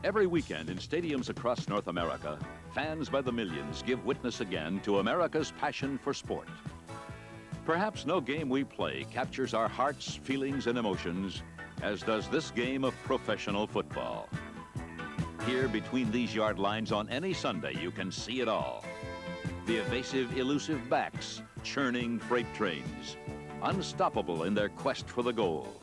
Every weekend in stadiums across North America, fans by the millions give witness again to America's passion for sport. Perhaps no game we play captures our hearts, feelings, and emotions as does this game of professional football. Here between these yard lines on any Sunday, you can see it all. The evasive, elusive backs churning freight trains, unstoppable in their quest for the goal.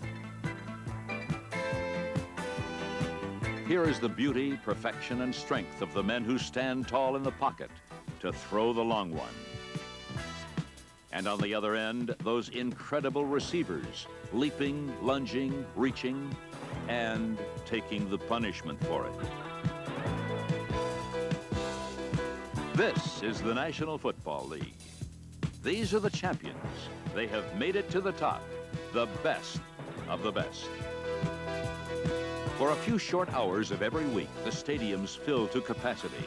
Here is the beauty, perfection, and strength of the men who stand tall in the pocket to throw the long one. And on the other end, those incredible receivers, leaping, lunging, reaching, and taking the punishment for it. This is the National Football League. These are the champions. They have made it to the top, the best of the best. For a few short hours of every week, the stadiums fill to capacity.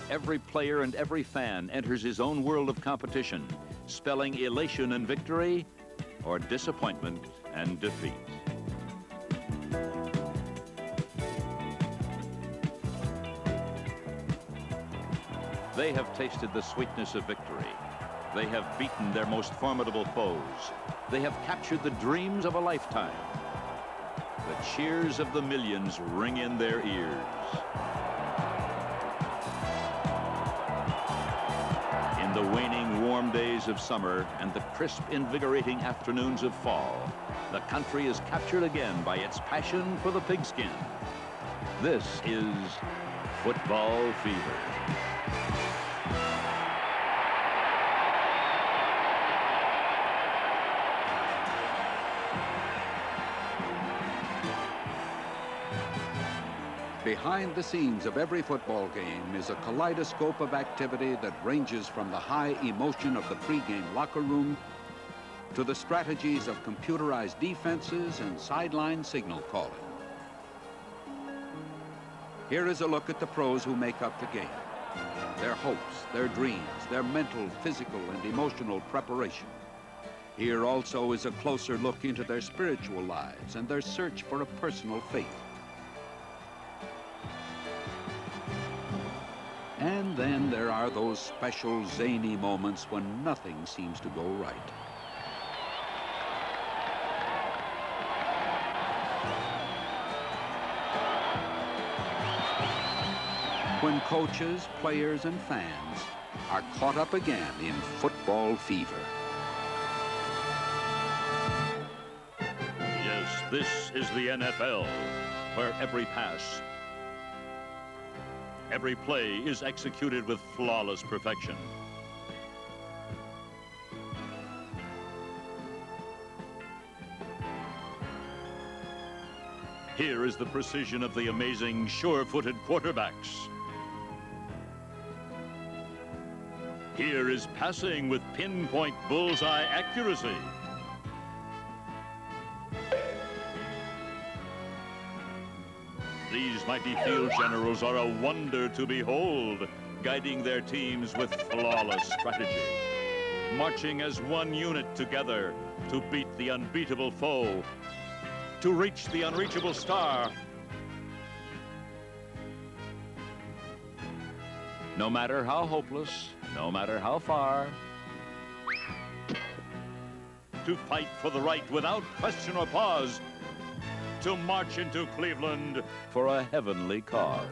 Every player and every fan enters his own world of competition, spelling elation and victory, or disappointment and defeat. They have tasted the sweetness of victory. They have beaten their most formidable foes. They have captured the dreams of a lifetime. The cheers of the millions ring in their ears. In the waning warm days of summer and the crisp, invigorating afternoons of fall, the country is captured again by its passion for the pigskin. This is football fever. Behind the scenes of every football game is a kaleidoscope of activity that ranges from the high emotion of the pregame locker room to the strategies of computerized defenses and sideline signal calling. Here is a look at the pros who make up the game, their hopes, their dreams, their mental, physical, and emotional preparation. Here also is a closer look into their spiritual lives and their search for a personal faith. And then there are those special zany moments when nothing seems to go right. When coaches, players, and fans are caught up again in football fever. Yes, this is the NFL, where every pass, every play is executed with flawless perfection. Here is the precision of the amazing, sure-footed quarterbacks. Here is passing with pinpoint bullseye accuracy. These mighty field generals are a wonder to behold, guiding their teams with flawless strategy, marching as one unit together to beat the unbeatable foe, to reach the unreachable star. No matter how hopeless, no matter how far, to fight for the right without question or pause, to march into Cleveland for a heavenly cause.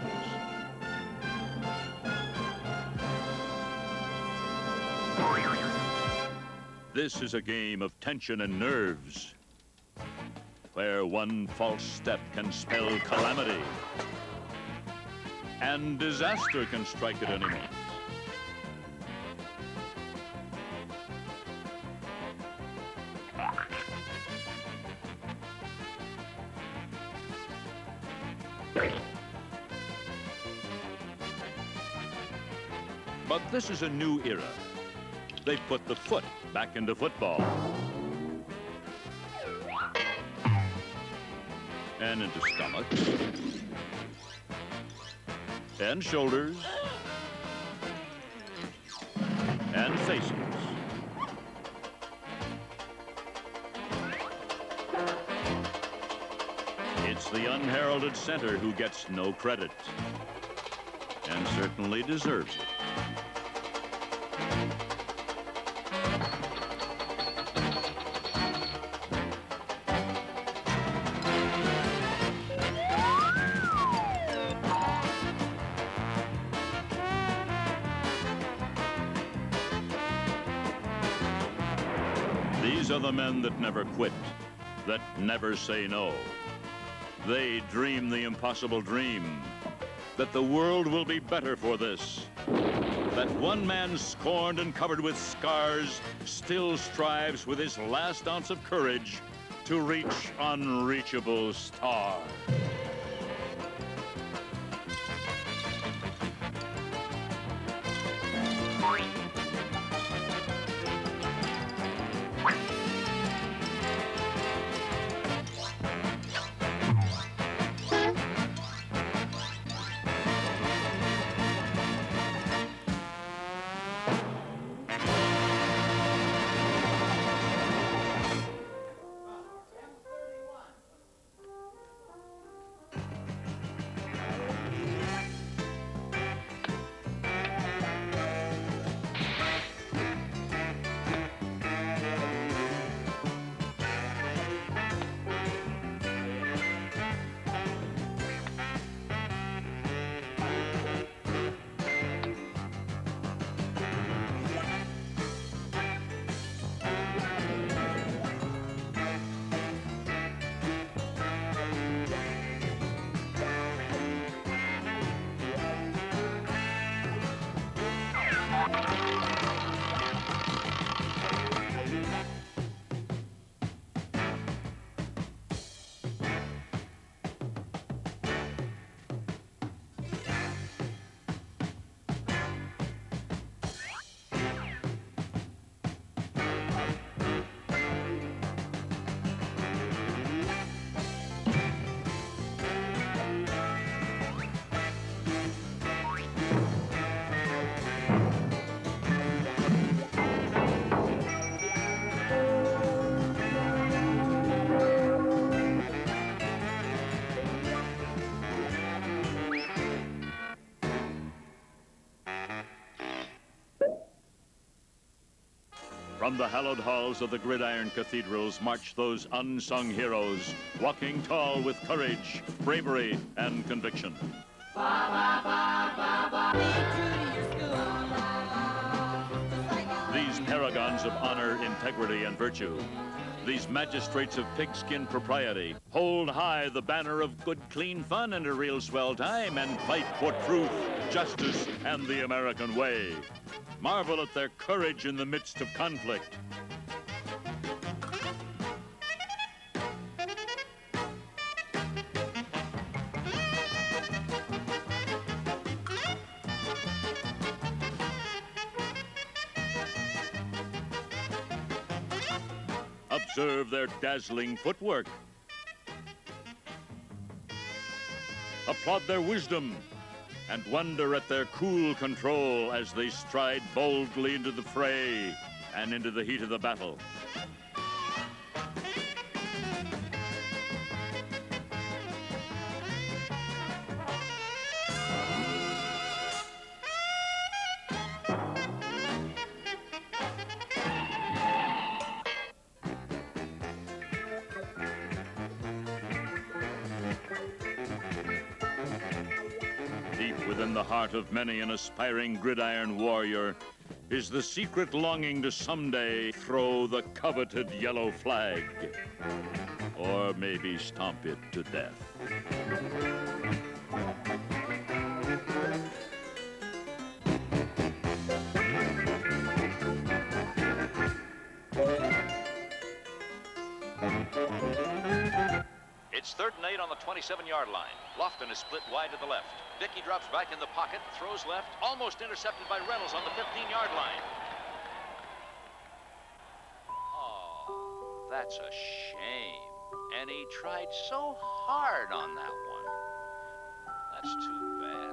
This is a game of tension and nerves, where one false step can spell calamity, and disaster can strike at any moment. But this is a new era. They put the foot back into football. And into stomachs. And shoulders. And faces. It's the unheralded center who gets no credit, and certainly deserves it. These are the men that never quit, that never say no. They dream the impossible dream, that the world will be better for this, that one man scorned and covered with scars still strives with his last ounce of courage to reach unreachable stars. From the hallowed halls of the gridiron cathedrals march those unsung heroes, walking tall with courage, bravery, and conviction. These paragons of honor, integrity, and virtue, these magistrates of pigskin propriety, hold high the banner of good, clean fun and a real swell time and fight for truth, justice, and the American way. Marvel at their courage in the midst of conflict. Observe their dazzling footwork. Applaud their wisdom and wonder at their cool control as they stride boldly into the fray and into the heat of the battle. Deep within the heart of many an aspiring gridiron warrior is the secret longing to someday throw the coveted yellow flag, or maybe stomp it to death. It's 3rd and 8 on the 27-yard line. Lofton is split wide to the left. Dickey drops back in the pocket, throws left, almost intercepted by Reynolds on the 15-yard line. Oh, that's a shame. And he tried so hard on that one. That's too bad.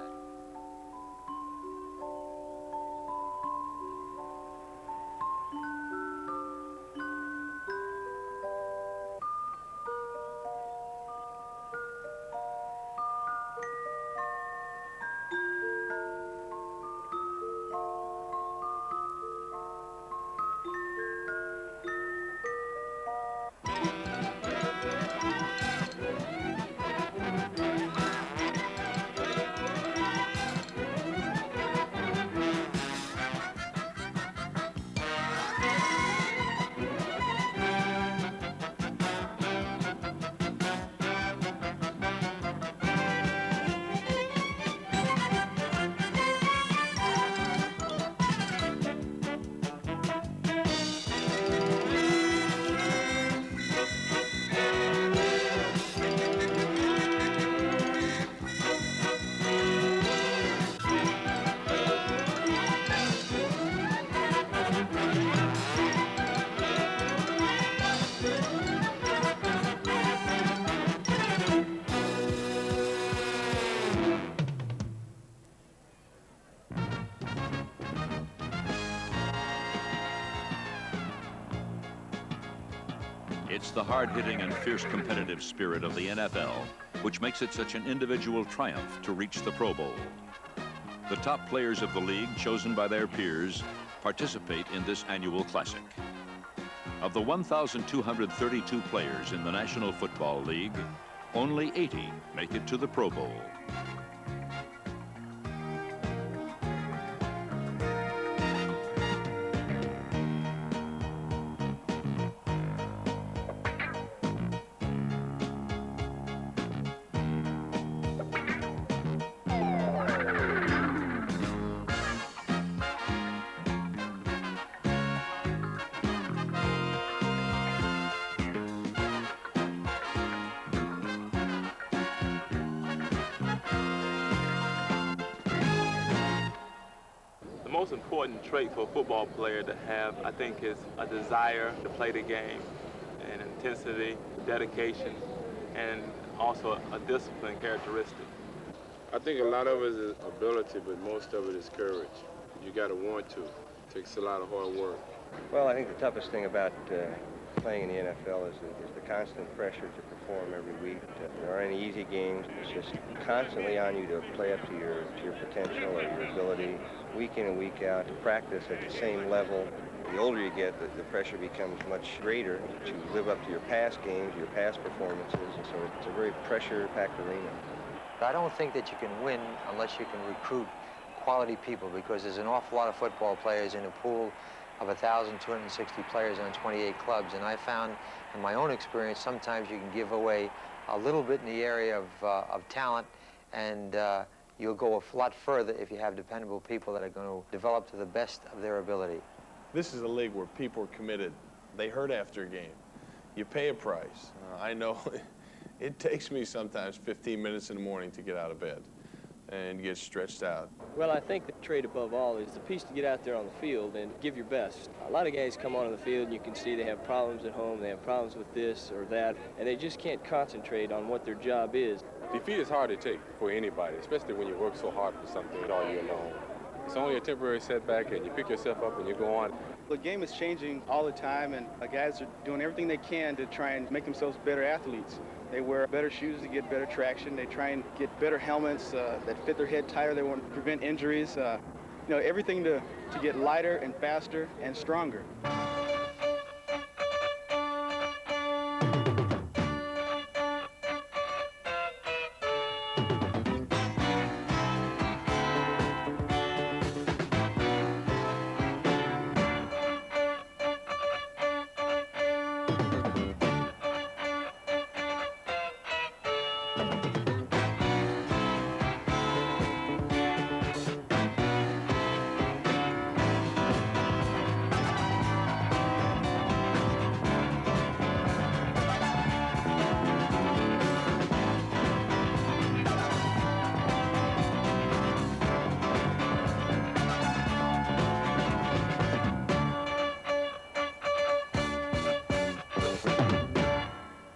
It's the hard-hitting and fierce competitive spirit of the NFL which makes it such an individual triumph to reach the Pro Bowl. The top players of the league, chosen by their peers, participate in this annual classic. Of the 1,232 players in the National Football League, only 80 make it to the Pro Bowl. The most important trait for a football player to have, I think, is a desire to play the game, and intensity, dedication, and also a discipline characteristic. I think a lot of it is ability, but most of it is courage. You got to want to. It takes a lot of hard work. Well, I think the toughest thing about playing in the NFL is the constant pressure to perform every week. There aren't any easy games. It's just constantly on you to play up to your potential or your ability, week in and week out, to practice at the same level. The older you get, the pressure becomes much greater to live up to your past games, your past performances, and so it's a very pressure-packed arena. I don't think that you can win unless you can recruit quality people, because there's an awful lot of football players in a pool of 1,260 players on 28 clubs, and I found in my own experience sometimes you can give away a little bit in the area of talent, and you'll go a lot further if you have dependable people that are going to develop to the best of their ability. This is a league where people are committed. They hurt after a game. You pay a price. I know it takes me sometimes 15 minutes in the morning to get out of bed and get stretched out. Well, I think the trait above all is the piece to get out there on the field and give your best. A lot of guys come onto the field and you can see they have problems at home, they have problems with this or that, and they just can't concentrate on what their job is. Defeat is hard to take for anybody, especially when you work so hard for something all year long. It's only a temporary setback, and you pick yourself up and you go on. The game is changing all the time, and guys are doing everything they can to try and make themselves better athletes. They wear better shoes to get better traction. They try and get better helmets that fit their head tighter. They want to prevent injuries. Everything to get lighter and faster and stronger.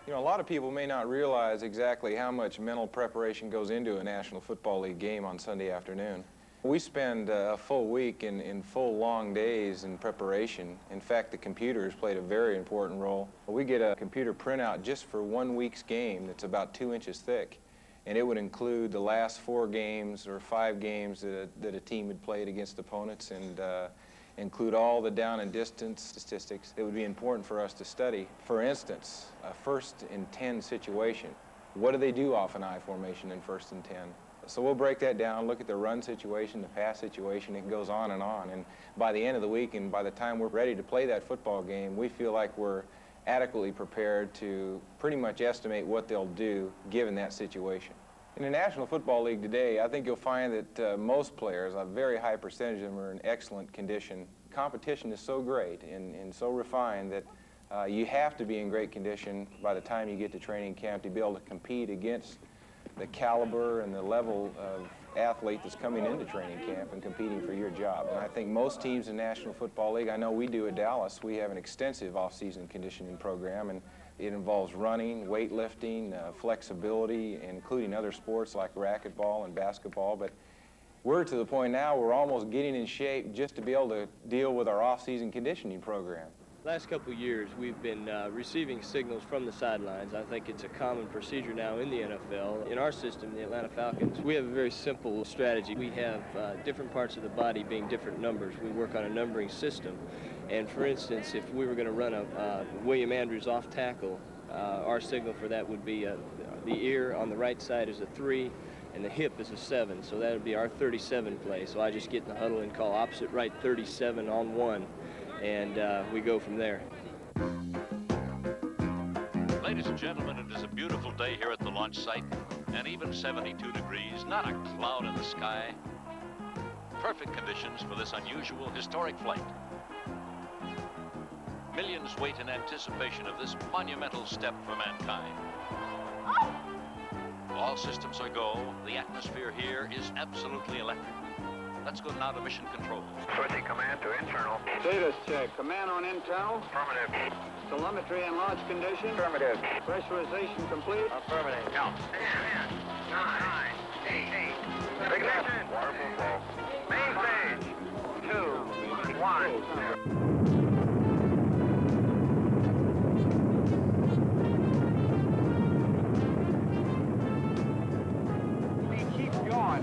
A lot of people may not realize exactly how much mental preparation goes into a National Football League game on Sunday afternoon. We spend a full week in full long days in preparation. In fact, the computers played a very important role. We get a computer printout just for 1 week's game that's about 2 inches thick, and it would include the last 4 games or 5 games that a team had played against opponents, and include all the down and distance statistics that would be important for us to study. For instance, a 1st and 10 situation. What do they do off an I formation in 1st and 10? So we'll break that down, look at the run situation, the pass situation. It goes on. And by the end of the week, and by the time we're ready to play that football game, we feel like we're adequately prepared to pretty much estimate what they'll do given that situation. In the National Football League today, I think you'll find that most players, a very high percentage of them, are in excellent condition. Competition is so great and so refined that you have to be in great condition by the time you get to training camp to be able to compete against the caliber and the level of athlete that's coming into training camp and competing for your job. And I think most teams in the National Football League, I know we do at Dallas, we have an extensive off-season conditioning program, and it involves running, weightlifting, flexibility, including other sports like racquetball and basketball. But we're to the point now we're almost getting in shape just to be able to deal with our off-season conditioning program. Last couple of years, we've been receiving signals from the sidelines. I think it's a common procedure now in the NFL. In our system, the Atlanta Falcons, we have a very simple strategy. We have different parts of the body being different numbers. We work on a numbering system. And for instance, if we were going to run a William Andrews off tackle, our signal for that would be the ear on the right side is a 3, and the hip is a 7. So that would be our 37 play. So I just get in the huddle and call opposite right 37 on 1. And we go from there. Ladies and gentlemen, it is a beautiful day here at the launch site, and even 72 degrees, not a cloud in the sky. Perfect conditions for this unusual historic flight. Millions wait in anticipation of this monumental step for mankind. All systems are go. The atmosphere here is absolutely electric. Let's go now to mission control. Switching command to internal. Status check. Command on internal. Affirmative. Telemetry and launch condition. Affirmative. Pressurization complete. Affirmative. Now. 10, 9, 8. Ignition. Waterful fall. Main stage. 2, 1.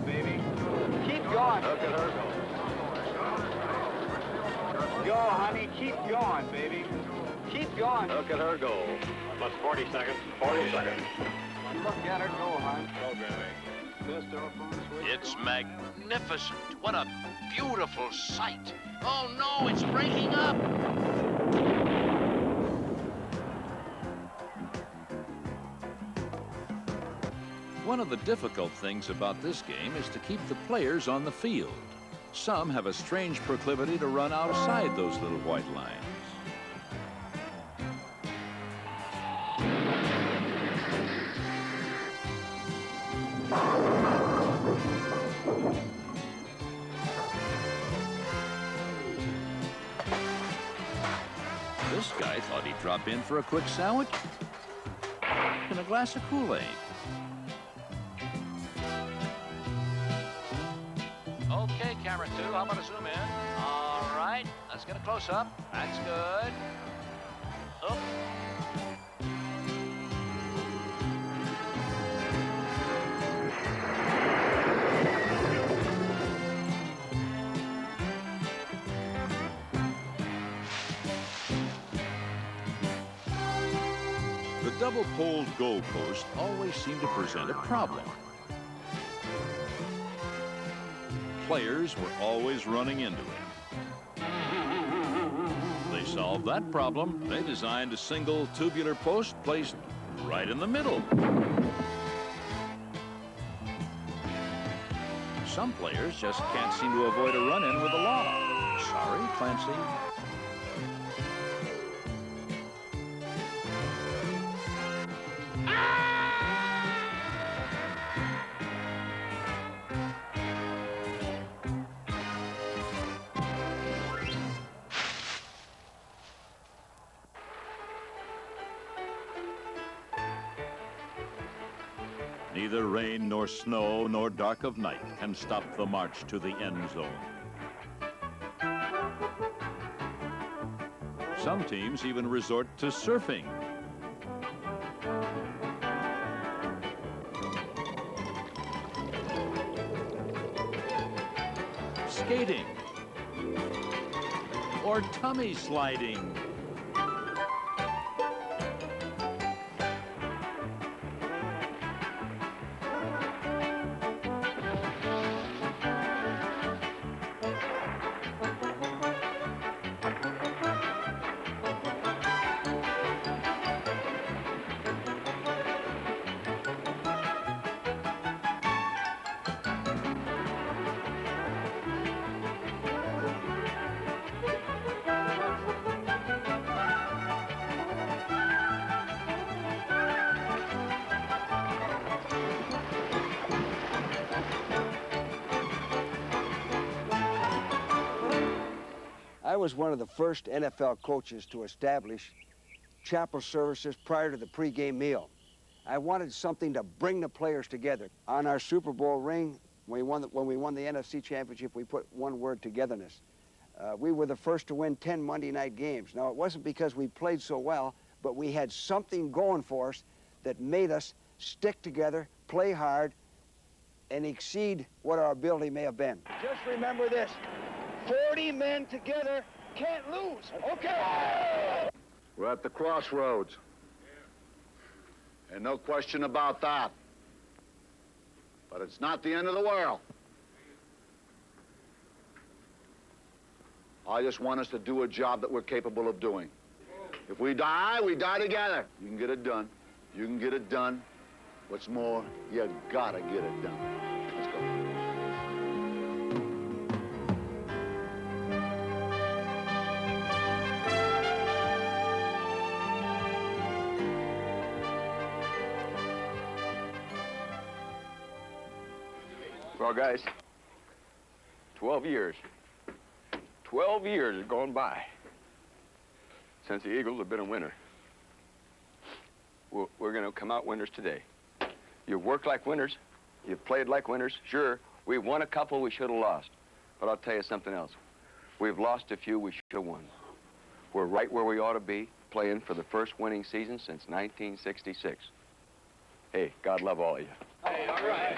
Baby. Keep going. Look at her go. Go, honey. Keep going, baby. Keep going. Look at her go. Plus 40 seconds. 40 seconds. Look at her go, hon. Programming. It's magnificent. What a beautiful sight. Oh no, it's breaking up. One of the difficult things about this game is to keep the players on the field. Some have a strange proclivity to run outside those little white lines. This guy thought he'd drop in for a quick sandwich and a glass of Kool-Aid. Okay, camera 2, how about a zoom in? All right, let's get a close-up. That's good. Oh. The double-poled goalpost always seemed to present a problem. Players were always running into it. They solved that problem. They designed a single tubular post placed right in the middle. Some players just can't seem to avoid a run-in with the law. Sorry, Clancy. Neither rain nor snow nor dark of night can stop the march to the end zone. Some teams even resort to surfing. Skating. Or tummy sliding. I was one of the first NFL coaches to establish chapel services prior to the pregame meal. I wanted something to bring the players together. On our Super Bowl ring, when we won the NFC championship, we put one word: togetherness. We were the first to win 10 Monday night games. Now, it wasn't because we played so well, but we had something going for us that made us stick together, play hard, and exceed what our ability may have been. Just remember this, 40 men together can't lose, okay? We're at the crossroads. And no question about that. But it's not the end of the world. I just want us to do a job that we're capable of doing. If we die together. You can get it done. You can get it done. What's more, you gotta get it done. Let's go. Well, guys, 12 years. 12 years have gone by since the Eagles have been a winner. We're going to come out winners today. You've worked like winners. You've played like winners. Sure, we won a couple we should have lost. But I'll tell you something else. We've lost a few we should have won. We're right where we ought to be, playing for the first winning season since 1966. Hey, God love all of you. Hey, all right.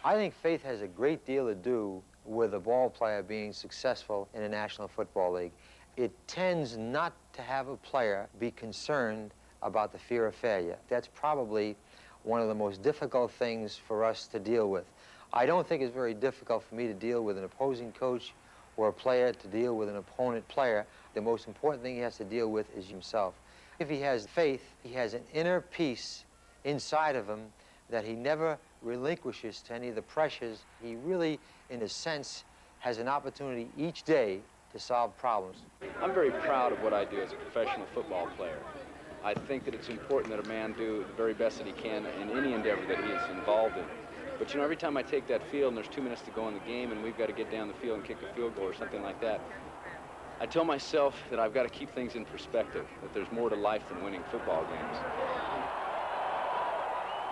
I think faith has a great deal to do with a ball player being successful in a National Football League. It tends not to have a player be concerned about the fear of failure. That's probably one of the most difficult things for us to deal with. I don't think it's very difficult for me to deal with an opposing coach or a player to deal with an opponent player. The most important thing he has to deal with is himself. If he has faith, he has an inner peace inside of him that he never relinquishes to any of the pressures. He really, in a sense, has an opportunity each day to solve problems. I'm very proud of what I do as a professional football player. I think that it's important that a man do the very best that he can in any endeavor that he is involved in. But you know, every time I take that field and there's 2 minutes to go in the game and we've got to get down the field and kick a field goal or something like that, I tell myself that I've got to keep things in perspective, that there's more to life than winning football games.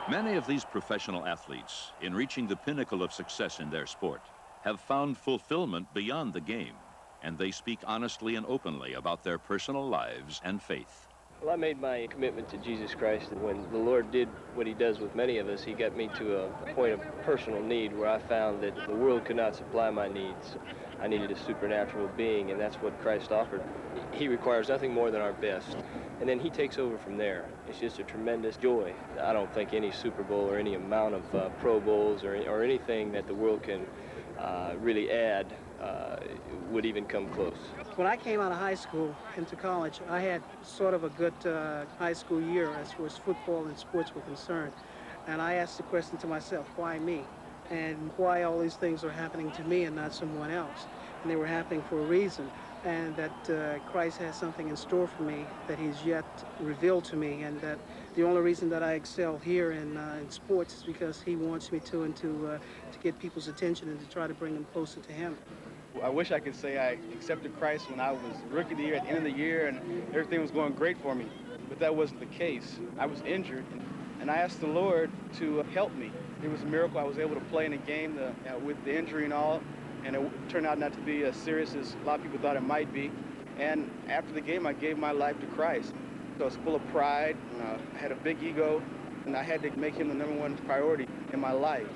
Many of these professional athletes, in reaching the pinnacle of success in their sport, have found fulfillment beyond the game, and they speak honestly and openly about their personal lives and faith. Well, I made my commitment to Jesus Christ, and when the Lord did what he does with many of us, he got me to a point of personal need where I found that the world could not supply my needs. I needed a supernatural being, and that's what Christ offered. He requires nothing more than our best, and then he takes over from there. It's just a tremendous joy. I don't think any Super Bowl or any amount of Pro Bowls or anything that the world can really add would even come close. When I came out of high school into college, I had sort of a good high school year as far as football and sports were concerned. And I asked the question to myself, why me? And why all these things are happening to me and not someone else? And they were happening for a reason. And that Christ has something in store for me that he's yet revealed to me, and that the only reason that I excel here in sports is because he wants me to get people's attention and to try to bring them closer to him. I wish I could say I accepted Christ when I was rookie of the year, at the end of the year, and everything was going great for me. But that wasn't the case. I was injured, and I asked the Lord to help me. It was a miracle I was able to play in a game with the injury and all, and it turned out not to be as serious as a lot of people thought it might be. And after the game, I gave my life to Christ. So I was full of pride, and I had a big ego, and I had to make him the #1 priority in my life.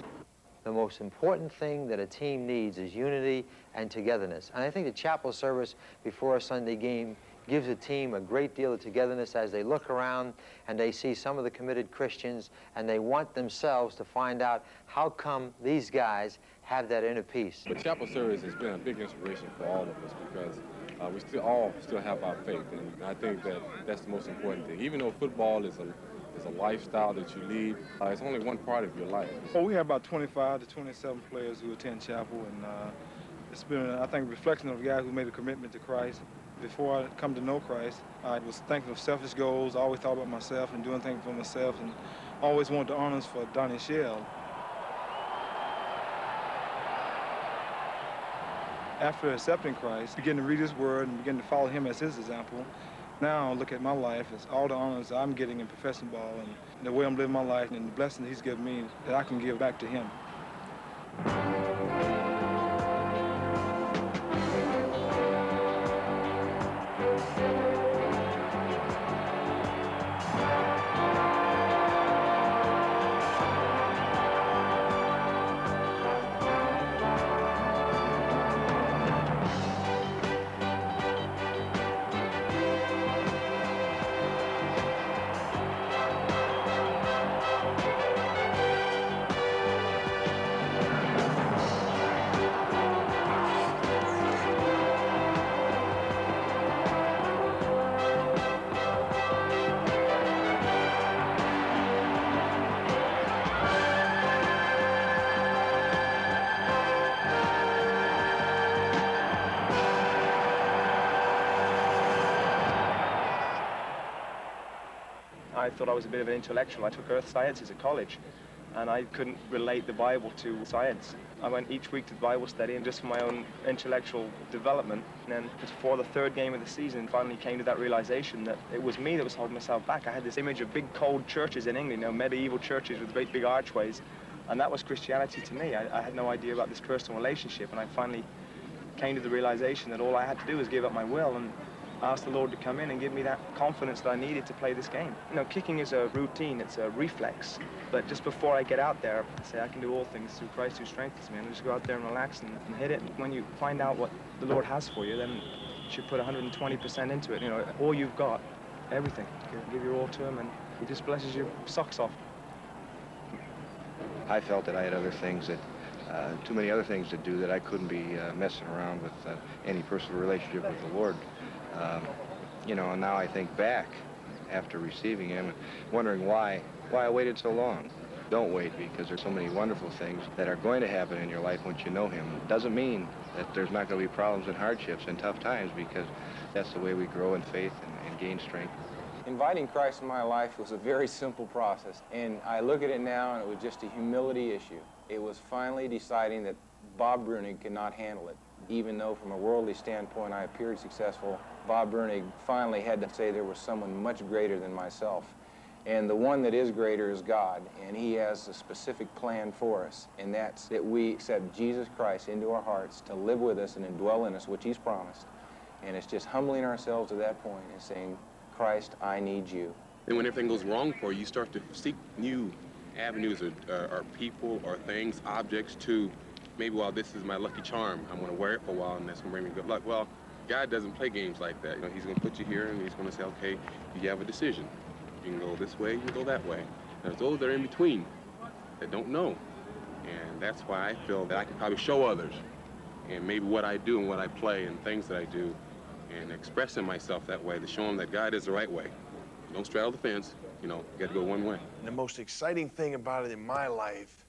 The most important thing that a team needs is unity and togetherness. And I think the chapel service before a Sunday game gives a team a great deal of togetherness as they look around and they see some of the committed Christians, and they want themselves to find out how come these guys have that inner peace. The chapel service has been a big inspiration for all of us because we all still have our faith, and I think that that's the most important thing. Even though football is a lifestyle that you lead, it's only one part of your life. Well, we have about 25 to 27 players who attend chapel, and it's been, I think, a reflection of a guy who made a commitment to Christ. Before I come to know Christ, I was thinking of selfish goals. I always thought about myself and doing things for myself, and always wanted the honors for Donnie Shell. After accepting Christ, begin to read his word and begin to follow him as his example. Now I look at my life as all the honors I'm getting in professional ball and the way I'm living my life and the blessing he's given me that I can give back to him. I thought I was a bit of an intellectual. I took earth sciences at college, and I couldn't relate the Bible to science. I went each week to Bible study and just for my own intellectual development. And then before the third game of the season, finally came to that realization that it was me that was holding myself back. I had this image of big cold churches in England, you know, medieval churches with great big archways, and that was Christianity to me. I had no idea about this personal relationship, and I finally came to the realization that all I had to do was give up my will and ask the Lord to come in and give me that confidence that I needed to play this game. You know, kicking is a routine, it's a reflex. But just before I get out there, I say I can do all things through Christ who strengthens me, and I just go out there and relax and hit it. When you find out what the Lord has for you, then you should put 120% into it. You know, all you've got, everything. Give your all to him, and he just blesses your socks off. I felt that I had other things that, too many other things to do, that I couldn't be messing around with any personal relationship with the Lord. You know, and now I think back, after receiving him, wondering why I waited so long. Don't wait, because there's so many wonderful things that are going to happen in your life once you know him. Doesn't mean that there's not going to be problems and hardships and tough times, because that's the way we grow in faith and gain strength. Inviting Christ in my life was a very simple process, and I look at it now and it was just a humility issue. It was finally deciding that Bob Brunig could not handle it. Even though from a worldly standpoint I appeared successful, Bob Brunig finally had to say there was someone much greater than myself. And the one that is greater is God, and he has a specific plan for us, and that's that we accept Jesus Christ into our hearts to live with us and indwell in us, which he's promised. And it's just humbling ourselves to that point and saying, Christ, I need you. And when everything goes wrong for you, you start to seek new avenues or people or things, objects to, maybe, well, this is my lucky charm. I'm going to wear it for a while, and that's going to bring me good luck. Well, God doesn't play games like that. You know, he's going to put you here, and he's going to say, okay, you have a decision. You can go this way, you can go that way. There's those that are in between that don't know. And that's why I feel that I can probably show others, and maybe what I do and what I play and things that I do, and expressing myself that way to show them that God is the right way. Don't straddle the fence, you know, you got to go one way. And the most exciting thing about it in my life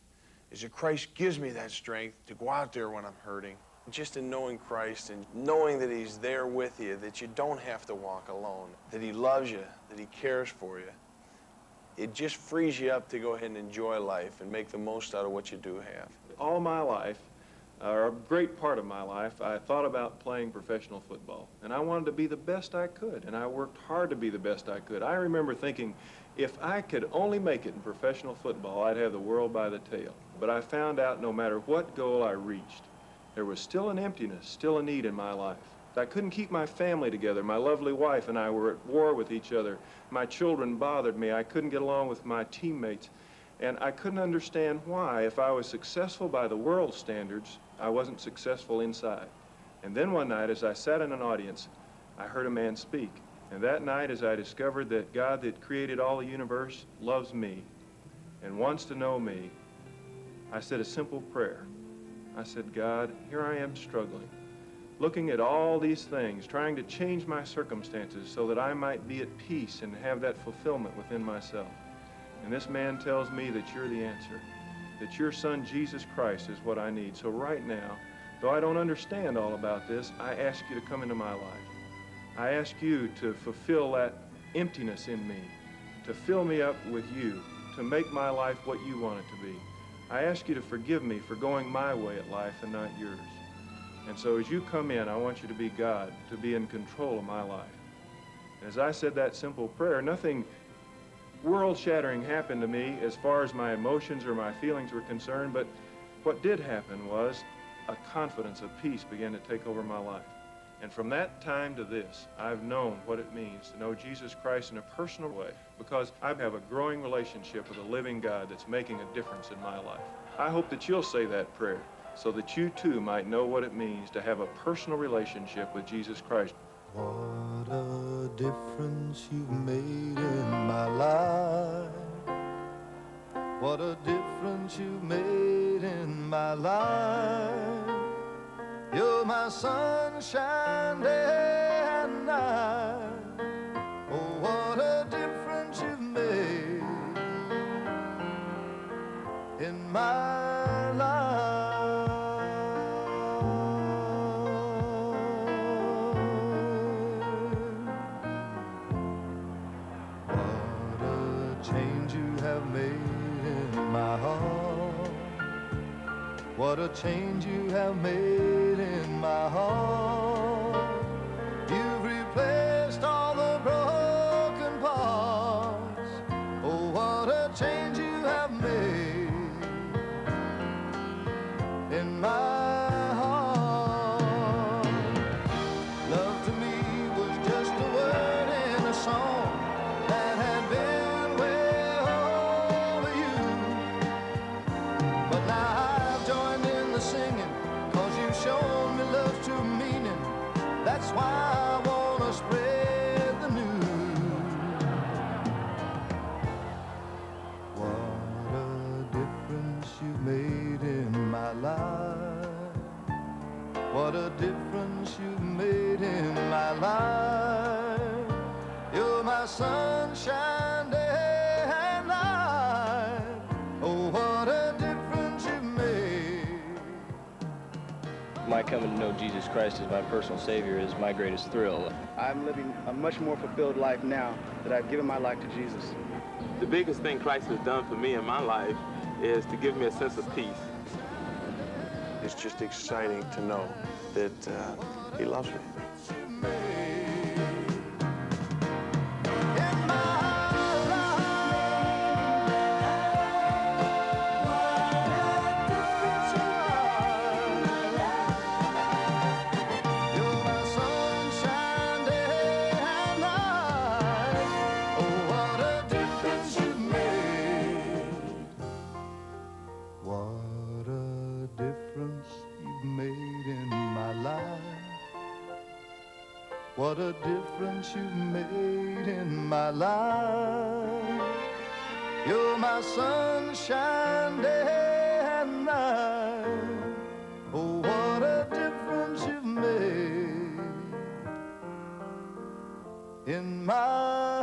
is that Christ gives me that strength to go out there when I'm hurting. Just in knowing Christ and knowing that he's there with you, that you don't have to walk alone, that he loves you, that he cares for you, it just frees you up to go ahead and enjoy life and make the most out of what you do have. All my life, or a great part of my life, I thought about playing professional football. And I wanted to be the best I could, and I worked hard to be the best I could. I remember thinking, if I could only make it in professional football, I'd have the world by the tail. But I found out no matter what goal I reached, there was still an emptiness, still a need in my life. I couldn't keep my family together. My lovely wife and I were at war with each other. My children bothered me. I couldn't get along with my teammates. And I couldn't understand why, if I was successful by the world's standards, I wasn't successful inside. And then one night, as I sat in an audience, I heard a man speak. And that night, as I discovered that God that created all the universe loves me and wants to know me, I said a simple prayer. I said, God, here I am struggling, looking at all these things, trying to change my circumstances so that I might be at peace and have that fulfillment within myself. And this man tells me that you're the answer, that your son Jesus Christ is what I need. So right now, though I don't understand all about this, I ask you to come into my life. I ask you to fulfill that emptiness in me, to fill me up with you, to make my life what you want it to be. I ask you to forgive me for going my way at life and not yours. And so as you come in, I want you to be God, to be in control of my life. As I said that simple prayer, nothing world-shattering happened to me as far as my emotions or my feelings were concerned, but what did happen was a confidence, a peace began to take over my life. And from that time to this, I've known what it means to know Jesus Christ in a personal way, because I have a growing relationship with a living God that's making a difference in my life. I hope that you'll say that prayer so that you too might know what it means to have a personal relationship with Jesus Christ. What a difference you've made in my life. What a difference you've made in my life. You're my sunshine day and night. Oh, what a difference you've made in my life. What a change you have made in my heart. What a change you have made in my heart. You've replaced all the broken parts. Oh, what a change you have made in my heart. Love to me was just a word in a song that had been way over you. But now I've joined in the singing, 'cause you've shown me love true meaning. That's why I wanna spread the news. What a difference you've made in my life. What a difference you've made in my life. You're my sunshine coming to know Jesus Christ as my personal Savior is my greatest thrill. I'm living a much more fulfilled life now that I've given my life to Jesus. The biggest thing Christ has done for me in my life is to give me a sense of peace. It's just exciting to know that he loves me. What a difference you've made in my life. You're my sunshine day and night. Oh, what a difference you've made in my